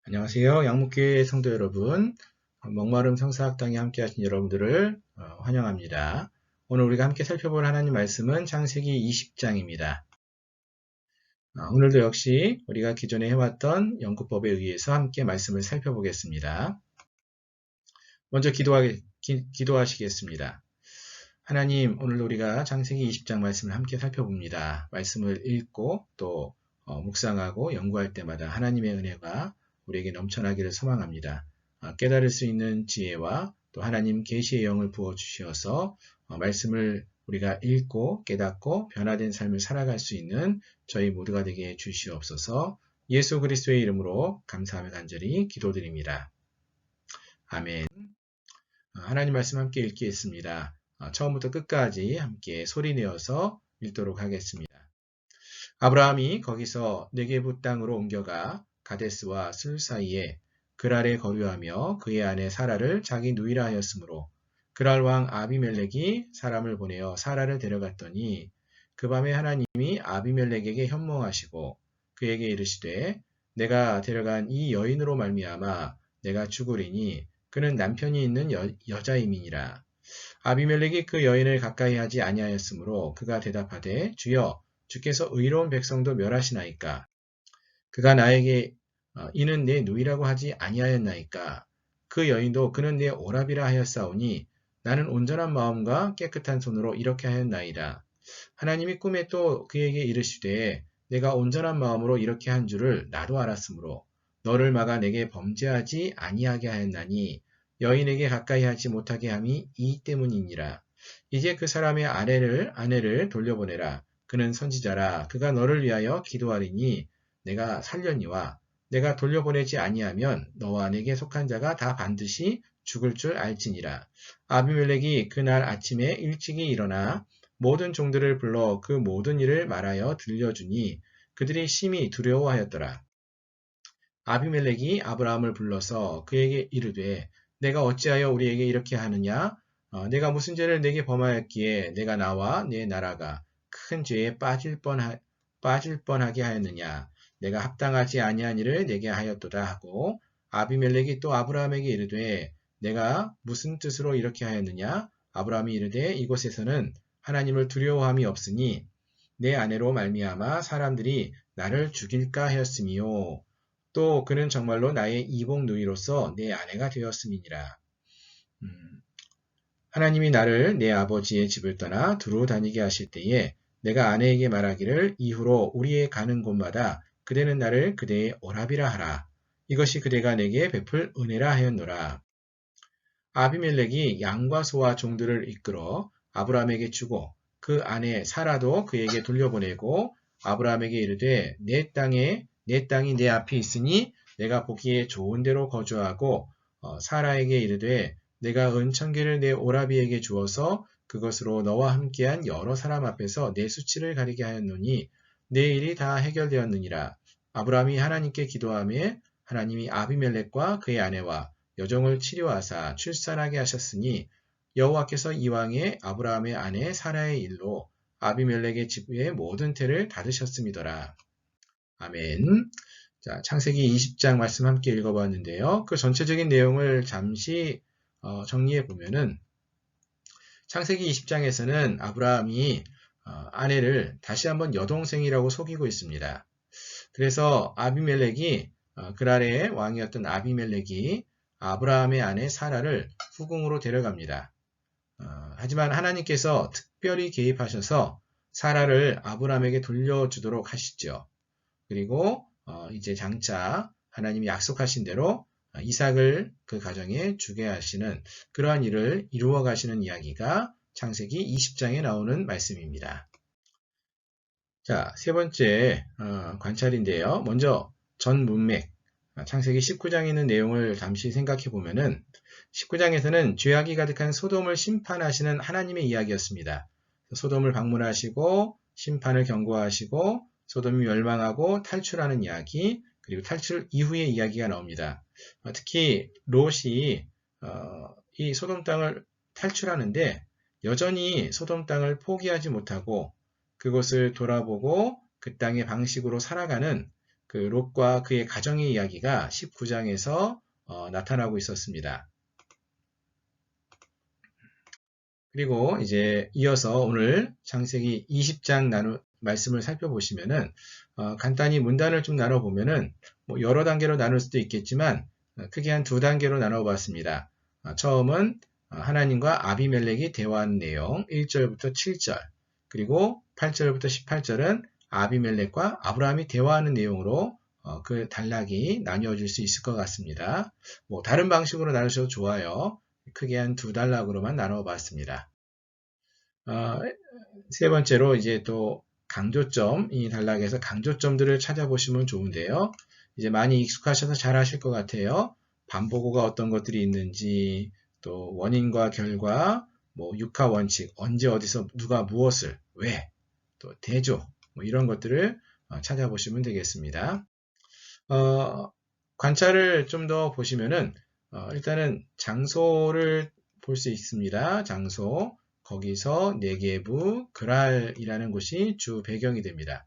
안녕하세요. 양목교회 성도 여러분, 목마름 성사학당에 함께 하신 여러분들을 환영합니다. 오늘 우리가 함께 살펴볼 하나님 말씀은 창세기 20장입니다. 오늘도 역시 우리가 기존에 해왔던 연구법에 의해서 함께 말씀을 살펴보겠습니다. 먼저 기도하시겠습니다. 하나님, 오늘 우리가 창세기 20장 말씀을 함께 살펴봅니다. 말씀을 읽고 또 묵상하고 연구할 때마다 하나님의 은혜가 우리에게 넘쳐나기를 소망합니다. 깨달을 수 있는 지혜와 또 하나님 계시의 영을 부어주셔서 말씀을 우리가 읽고 깨닫고 변화된 삶을 살아갈 수 있는 저희 모두가 되게 해 주시옵소서. 예수 그리스도의 이름으로 감사하며 간절히 기도드립니다. 아멘. 하나님 말씀 함께 읽겠습니다. 처음부터 끝까지 함께 소리내어서 읽도록 하겠습니다. 아브라함이 거기서 네게부 땅으로 옮겨가 가데스와 술 사이에 그랄에 거류하며 그의 아내 사라를 자기 누이라 하였으므로 그랄 왕 아비멜렉이 사람을 보내어 사라를 데려갔더니 그 밤에 하나님이 아비멜렉에게 현몽하시고 그에게 이르시되 내가 데려간 이 여인으로 말미암아 내가 죽으리니 그는 남편이 있는 여자임이니라. 아비멜렉이 그 여인을 가까이 하지 아니하였으므로 그가 대답하되 주여 주께서 의로운 백성도 멸하시나이까. 그가 나에게 이는 내 누이라고 하지 아니하였나이까. 그 여인도 그는 내 오라비라 하였사오니 나는 온전한 마음과 깨끗한 손으로 이렇게 하였나이다. 하나님이 꿈에 또 그에게 이르시되 내가 온전한 마음으로 이렇게 한 줄을 나도 알았으므로 너를 막아 내게 범죄하지 아니하게 하였나니 여인에게 가까이 하지 못하게 함이 이 때문이니라. 이제 그 사람의 아내를 돌려보내라. 그는 선지자라. 그가 너를 위하여 기도하리니 내가 살려니와 내가 돌려보내지 아니하면 너와 내게 속한 자가 다 반드시 죽을 줄 알지니라. 아비멜렉이 그날 아침에 일찍이 일어나 모든 종들을 불러 그 모든 일을 말하여 들려주니 그들이 심히 두려워하였더라. 아비멜렉이 아브라함을 불러서 그에게 이르되 내가 어찌하여 우리에게 이렇게 하느냐? 내가 무슨 죄를 내게 범하였기에 내가 나와 내 나라가 큰 죄에 빠질 뻔하게 하였느냐? 내가 합당하지 아니한 일을 내게 하였도다 하고 아비멜렉이 또 아브라함에게 이르되 내가 무슨 뜻으로 이렇게 하였느냐? 아브라함이 이르되 이곳에서는 하나님을 두려워함이 없으니 내 아내로 말미암아 사람들이 나를 죽일까 하였음이요. 또 그는 정말로 나의 이복 누이로서 내 아내가 되었음이니라. 하나님이 나를 내 아버지의 집을 떠나 두루 다니게 하실 때에 내가 아내에게 말하기를 이후로 우리의 가는 곳마다 그대는 나를 그대의 오라비라 하라. 이것이 그대가 내게 베풀 은혜라 하였노라. 아비멜렉이 양과 소와 종들을 이끌어 아브라함에게 주고 그 아내 사라도 그에게 돌려보내고 아브라함에게 이르되 내 땅이 내 앞에 있으니 내가 보기에 좋은 데로 거주하고 사라에게 이르되 내가 은천기를 내 오라비에게 주어서 그것으로 너와 함께한 여러 사람 앞에서 내 수치를 가리게 하였노니 내 일이 다 해결되었느니라. 아브라함이 하나님께 기도하며 하나님이 아비멜렉과 그의 아내와 여종을 치료하사 출산하게 하셨으니 여호와께서 이왕에 아브라함의 아내 사라의 일로 아비멜렉의 집의 모든 태를 닫으셨음이더라. 아멘. 자, 창세기 20장 말씀 함께 읽어봤는데요. 그 전체적인 내용을 잠시 정리해 보면은 창세기 20장에서는 아브라함이 아내를 다시 한번 여동생이라고 속이고 있습니다. 그래서 아비멜렉이 그랄의 왕이었던 아비멜렉이 아브라함의 아내 사라를 후궁으로 데려갑니다. 하지만 하나님께서 특별히 개입하셔서 사라를 아브라함에게 돌려주도록 하시죠. 그리고 이제 장차 하나님이 약속하신 대로 이삭을 그 가정에 주게 하시는 그러한 일을 이루어 가시는 이야기가 창세기 20장에 나오는 말씀입니다. 자, 세 번째 관찰인데요. 먼저 전 문맥, 창세기 19장에 있는 내용을 잠시 생각해 보면은 19장에서는 죄악이 가득한 소돔을 심판하시는 하나님의 이야기였습니다. 소돔을 방문하시고 심판을 경고하시고 소돔이 멸망하고 탈출하는 이야기, 그리고 탈출 이후의 이야기가 나옵니다. 특히 롯이 이 소돔 땅을 탈출하는데 여전히 소돔 땅을 포기하지 못하고 그곳을 돌아보고 그 땅의 방식으로 살아가는 그 롯과 그의 가정의 이야기가 19장에서 나타나고 있었습니다. 그리고 이제 이어서 오늘 창세기 20장 말씀을 살펴보시면은 간단히 문단을 좀 나눠보면은 뭐 여러 단계로 나눌 수도 있겠지만 크게 한 두 단계로 나눠봤습니다. 처음은 하나님과 아비멜렉이 대화하는 내용 1절부터 7절, 그리고 8절부터 18절은 아비멜렉과 아브라함이 대화하는 내용으로 그 단락이 나뉘어질 수 있을 것 같습니다. 뭐 다른 방식으로 나누셔도 좋아요. 크게 한 두 단락으로만 나눠봤습니다. 세 번째로 이제 또 강조점, 이 단락에서 강조점들을 찾아보시면 좋은데요. 이제 많이 익숙하셔서 잘 하실 것 같아요. 반복어가 어떤 것들이 있는지, 또 원인과 결과, 뭐 육하 원칙, 언제 어디서 누가 무엇을, 왜, 또 대조, 뭐 이런 것들을 찾아보시면 되겠습니다. 관찰을 좀 더 보시면은 일단은 장소를 볼 수 있습니다. 장소. 거기서 네게부, 그랄이라는 곳이 주 배경이 됩니다.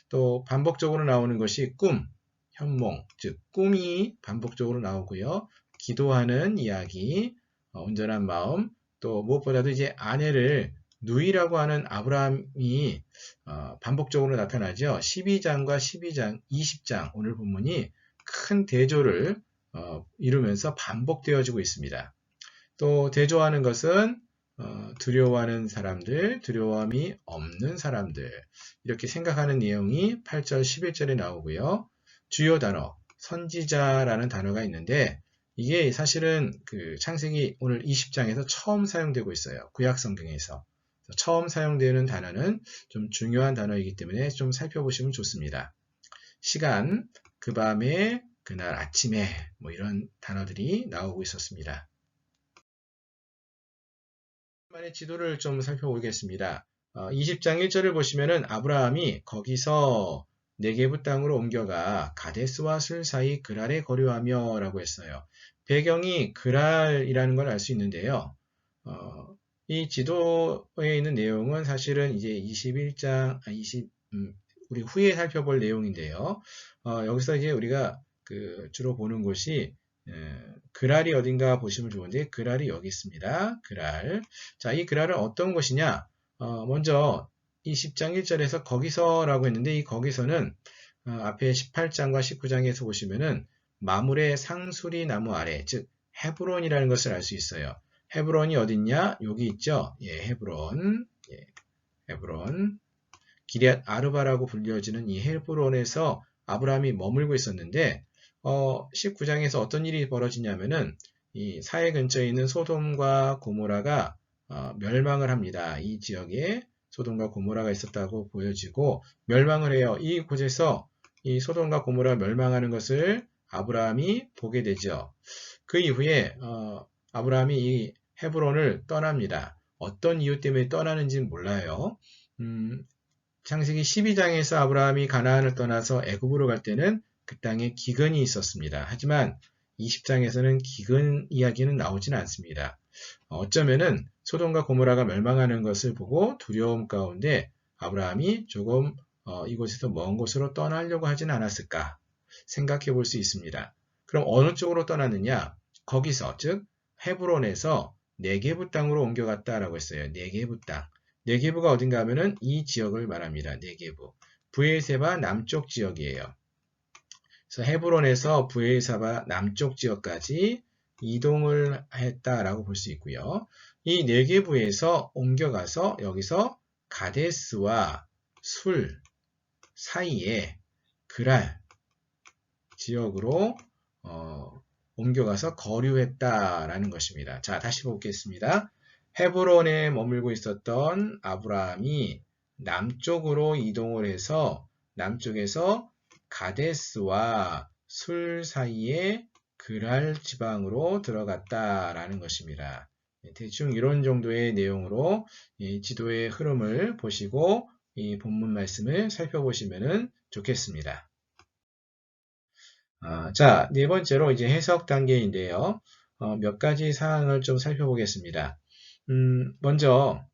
또 반복적으로 나오는 것이 꿈, 현몽, 즉 꿈이 반복적으로 나오고요. 기도하는 이야기, 온전한 마음, 또 무엇보다도 이제 아내를 누이라고 하는 아브라함이 반복적으로 나타나죠. 12장과 12장, 20장 오늘 본문이 큰 대조를 이루면서 반복되어지고 있습니다. 또 대조하는 것은 두려워하는 사람들, 두려움이 없는 사람들 이렇게 생각하는 내용이 8절, 11절에 나오고요. 주요 단어, 선지자라는 단어가 있는데 이게 사실은 그 창세기 오늘 20장에서 처음 사용되고 있어요. 구약 성경에서. 처음 사용되는 단어는 좀 중요한 단어이기 때문에 좀 살펴보시면 좋습니다. 시간, 그 밤에, 그날 아침에 뭐 이런 단어들이 나오고 있었습니다. 만의 지도를 좀 살펴보겠습니다. 20장 1절을 보시면은 아브라함이 거기서 네게부 땅으로 옮겨가 가데스와 술 사이 그랄에 거류하며 라고 했어요. 배경이 그랄이라는 걸 알 수 있는데요. 이 지도에 있는 내용은 사실은 이제 21장, 우리 후에 살펴볼 내용인데요. 여기서 이제 우리가 주로 보는 곳이 그랄이 어딘가 보시면 좋은데 그랄이 여기 있습니다. 그랄. 자, 이 그랄은 어떤 곳이냐? 먼저 이 10장 1절에서 거기서라고 했는데 이 거기서는 앞에 18장과 19장에서 보시면은 마물의 상수리 나무 아래, 즉 헤브론이라는 것을 알 수 있어요. 헤브론이 어딨냐? 여기 있죠. 예, 헤브론. 예, 헤브론. 기럇 아르바라고 불려지는 이 헤브론에서 아브라함이 머물고 있었는데 19장에서 어떤 일이 벌어지냐면은 이 사해 근처에 있는 소돔과 고모라가 멸망을 합니다. 이 지역에 소돔과 고모라가 있었다고 보여지고 멸망을 해요. 이 곳에서 이 소돔과 고모라 멸망하는 것을 아브라함이 보게 되죠. 그 이후에 아브라함이 이 헤브론을 떠납니다. 어떤 이유 때문에 떠나는지는 몰라요. 창세기 12장에서 아브라함이 가나안을 떠나서 애굽으로 갈 때는 그 땅에 기근이 있었습니다. 하지만 20장에서는 기근 이야기는 나오진 않습니다. 어쩌면은 소돔과 고모라가 멸망하는 것을 보고 두려움 가운데 아브라함이 조금 이곳에서 먼 곳으로 떠나려고 하진 않았을까 생각해 볼 수 있습니다. 그럼 어느 쪽으로 떠났느냐? 거기서 즉 헤브론에서 네게부 땅으로 옮겨갔다라고 했어요. 네게부 땅. 네게부가 어딘가 하면은 이 지역을 말합니다. 네게부. 브에르세바 남쪽 지역이에요. 그래서 헤브론에서 브에르세바 남쪽 지역까지 이동을 했다라고 볼 수 있고요. 이 네게부에서 옮겨가서 여기서 가데스와 술 사이에 그랄 지역으로 옮겨가서 거류했다라는 것입니다. 자, 다시 보겠습니다. 헤브론에 머물고 있었던 아브라함이 남쪽으로 이동을 해서 남쪽에서 가데스와 술 사이에 그랄 지방으로 들어갔다라는 것입니다. 대충 이런 정도의 내용으로 이 지도의 흐름을 보시고 이 본문 말씀을 살펴보시면 좋겠습니다. 자, 네 번째로 이제 해석 단계인데요. 몇 가지 사항을 좀 살펴보겠습니다. 먼저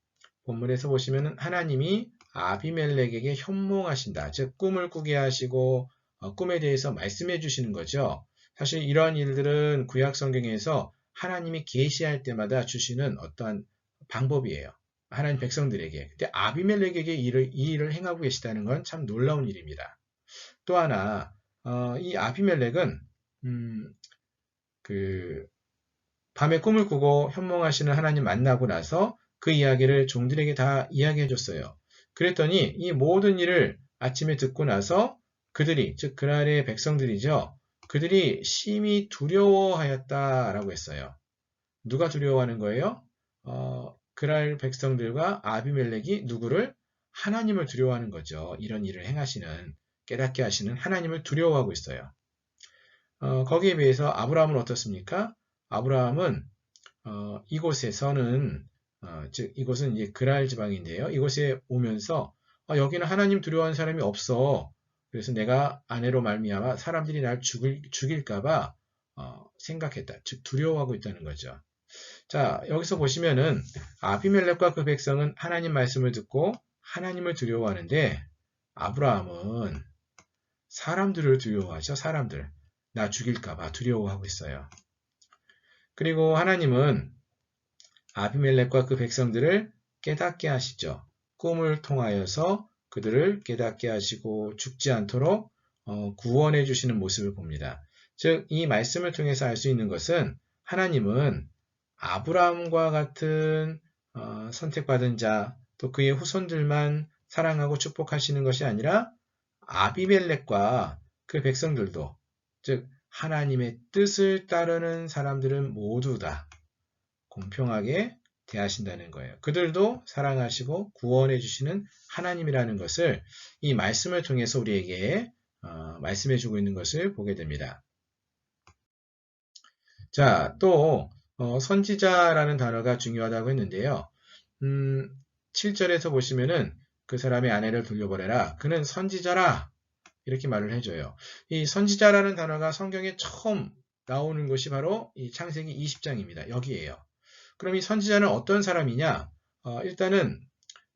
본문에서 보시면 하나님이 아비멜렉에게 현몽하신다. 즉 꿈을 꾸게 하시고 꿈에 대해서 말씀해 주시는 거죠. 사실 이러한 일들은 구약 성경에서 하나님이 계시할 때마다 주시는 어떠한 방법이에요. 하나님 백성들에게. 근데 아비멜렉에게 이 일을 행하고 계시다는 건 참 놀라운 일입니다. 또 하나, 이 아비멜렉은 그 밤에 꿈을 꾸고 현몽하시는 하나님 만나고 나서 그 이야기를 종들에게 다 이야기해 줬어요. 그랬더니 이 모든 일을 아침에 듣고 나서 그들이, 즉 그날의 백성들이죠. 그들이 심히 두려워하였다라고 했어요. 누가 두려워하는 거예요? 그날 백성들과 아비멜렉이 누구를? 하나님을 두려워하는 거죠. 이런 일을 행하시는, 깨닫게 하시는 하나님을 두려워하고 있어요. 거기에 비해서 아브라함은 어떻습니까? 아브라함은 이곳에서는 즉 이곳은 이제 그랄 지방인데요. 이곳에 오면서 여기는 하나님 두려워하는 사람이 없어. 그래서 내가 아내로 말미암아 사람들이 날 죽일까봐 생각했다. 즉 두려워하고 있다는 거죠. 자, 여기서 보시면은 아비멜렉과 그 백성은 하나님 말씀을 듣고 하나님을 두려워하는데 아브라함은 사람들을 두려워하죠. 사람들. 나 죽일까봐 두려워하고 있어요. 그리고 하나님은 아비멜렉과 그 백성들을 깨닫게 하시죠. 꿈을 통하여서 그들을 깨닫게 하시고 죽지 않도록 구원해 주시는 모습을 봅니다. 즉, 이 말씀을 통해서 알 수 있는 것은 하나님은 아브라함과 같은 선택받은 자, 또 그의 후손들만 사랑하고 축복하시는 것이 아니라 아비멜렉과 그 백성들도, 즉 하나님의 뜻을 따르는 사람들은 모두 다 공평하게 대하신다는 거예요. 그들도 사랑하시고 구원해 주시는 하나님이라는 것을 이 말씀을 통해서 우리에게 말씀해 주고 있는 것을 보게 됩니다. 자, 또 선지자라는 단어가 중요하다고 했는데요. 7절에서 보시면은 그 사람의 아내를 돌려보내라. 그는 선지자라. 이렇게 말을 해줘요. 이 선지자라는 단어가 성경에 처음 나오는 것이 바로 이 창세기 20장입니다. 여기에요. 그럼 이 선지자는 어떤 사람이냐? 일단은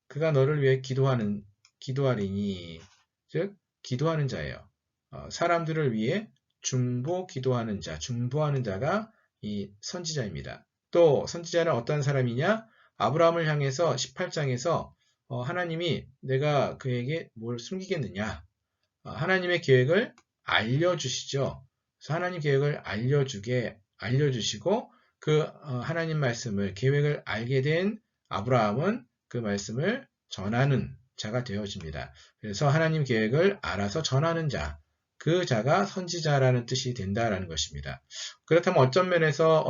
그가 너를 위해 기도하리니, 즉 기도하는 자예요. 사람들을 위해 중보하는 자가 이 선지자입니다. 또 선지자는 어떤 사람이냐? 아브라함을 향해서 18장에서 하나님이 내가 그에게 뭘 숨기겠느냐? 하나님의 계획을 알려주시죠. 그래서 하나님 계획을 알려주시고 그 하나님 말씀을 계획을 알게 된 아브라함은 그 말씀을 전하는 자가 되어집니다. 그래서 하나님 계획을 알아서 전하는 자, 그 자가 선지자라는 뜻이 된다라는 것입니다. 그렇다면 어떤 면에서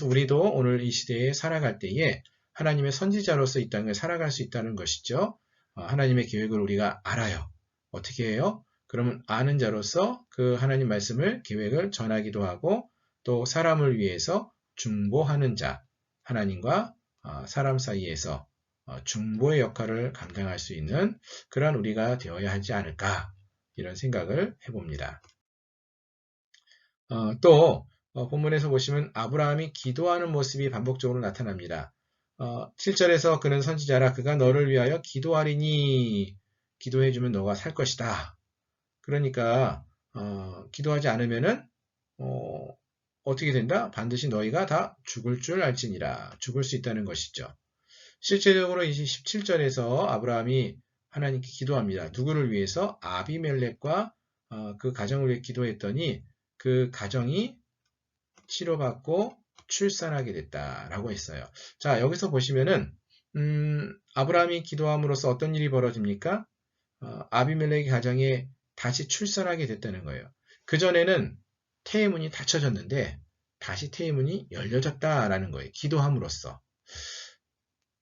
우리도 오늘 이 시대에 살아갈 때에 하나님의 선지자로서 이 땅을 살아갈 수 있다는 것이죠. 하나님의 계획을 우리가 알아요. 어떻게 해요? 그러면 아는 자로서 그 하나님 말씀을 계획을 전하기도 하고 또 사람을 위해서 중보하는 자, 하나님과 사람 사이에서 중보의 역할을 감당할 수 있는 그런 우리가 되어야 하지 않을까 이런 생각을 해봅니다. 또 본문에서 보시면 아브라함이 기도하는 모습이 반복적으로 나타납니다. 7절에서 그는 선지자라 그가 너를 위하여 기도하리니 기도해주면 너가 살 것이다. 그러니까 기도하지 않으면은 어떻게 된다? 반드시 너희가 다 죽을 줄 알지니라. 죽을 수 있다는 것이죠. 실제적으로 이 17절에서 아브라함이 하나님께 기도합니다. 누구를 위해서? 아비멜렉과 그 가정을 위해 기도했더니 그 가정이 치료받고 출산하게 됐다라고 했어요. 자, 여기서 보시면은 아브라함이 기도함으로써 어떤 일이 벌어집니까? 아비멜렉의 가정에 다시 출산하게 됐다는 거예요. 그전에는 태의 문이 닫혀졌는데 다시 태의 문이 열려졌다라는 거예요. 기도함으로써.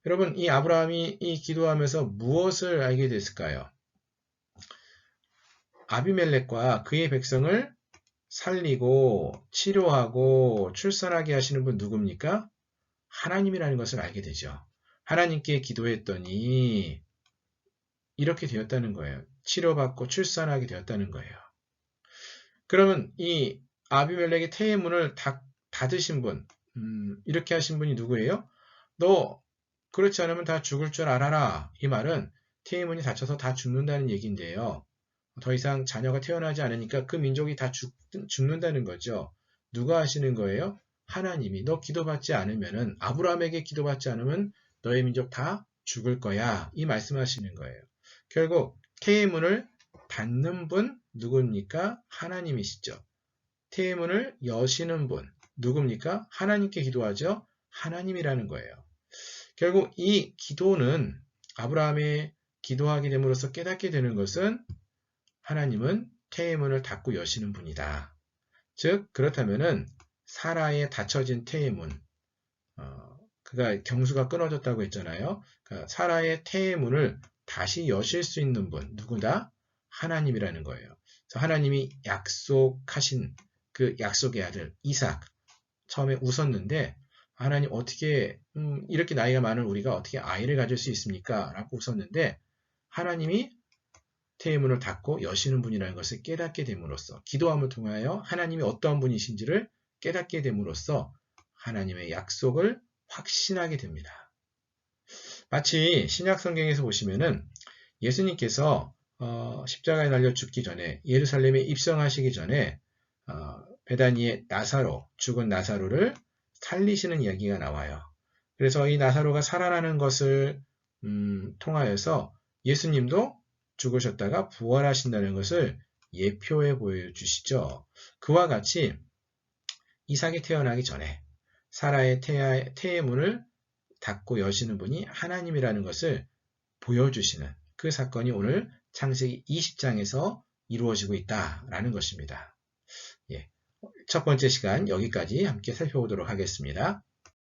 여러분, 이 아브라함이 이 기도하면서 무엇을 알게 됐을까요? 아비멜렉과 그의 백성을 살리고 치료하고 출산하게 하시는 분 누굽니까? 하나님이라는 것을 알게 되죠. 하나님께 기도했더니 이렇게 되었다는 거예요. 치료받고 출산하게 되었다는 거예요. 그러면 이 아비멜렉의 태의 문을 닫으신 분, 이렇게 하신 분이 누구예요? 너 그렇지 않으면 다 죽을 줄 알아라. 이 말은 태의 문이 닫혀서 다 죽는다는 얘기인데요. 더 이상 자녀가 태어나지 않으니까 그 민족이 다 죽는다는 거죠. 누가 하시는 거예요? 하나님이. 너 기도받지 않으면은, 아브라함에게 기도받지 않으면 너의 민족 다 죽을 거야. 이 말씀하시는 거예요. 결국 태의 문을 닫는 분 누굽니까? 하나님이시죠. 태의 문을 여시는 분 누굽니까? 하나님께 기도하죠. 하나님이라는 거예요. 결국 이 기도는 아브라함이 기도하게 됨으로써 깨닫게 되는 것은 하나님은 태의 문을 닫고 여시는 분이다. 즉 그렇다면은 사라의 닫혀진 태의 문, 그가 경수가 끊어졌다고 했잖아요. 그러니까 사라의 태의 문을 다시 여실 수 있는 분 누구다? 하나님이라는 거예요. 그래서 하나님이 약속하신 그 약속의 아들 이삭 처음에 웃었는데 하나님 어떻게 이렇게 나이가 많은 우리가 어떻게 아이를 가질 수 있습니까? 라고 웃었는데 하나님이 태의 문을 닫고 여시는 분이라는 것을 깨닫게 됨으로써 기도함을 통하여 하나님이 어떠한 분이신지를 깨닫게 됨으로써 하나님의 약속을 확신하게 됩니다. 마치 신약 성경에서 보시면은 예수님께서 십자가에 달려 죽기 전에 예루살렘에 입성하시기 전에 베다니의 나사로, 죽은 나사로를 살리시는 이야기가 나와요. 그래서 이 나사로가 살아나는 것을 통하여서 예수님도 죽으셨다가 부활하신다는 것을 예표해 보여주시죠. 그와 같이 이삭이 태어나기 전에 사라의 태의 문을 닫고 여시는 분이 하나님이라는 것을 보여주시는 그 사건이 오늘 창세기 20장에서 이루어지고 있다라는 것입니다. 첫 번째 시간 여기까지 함께 살펴보도록 하겠습니다.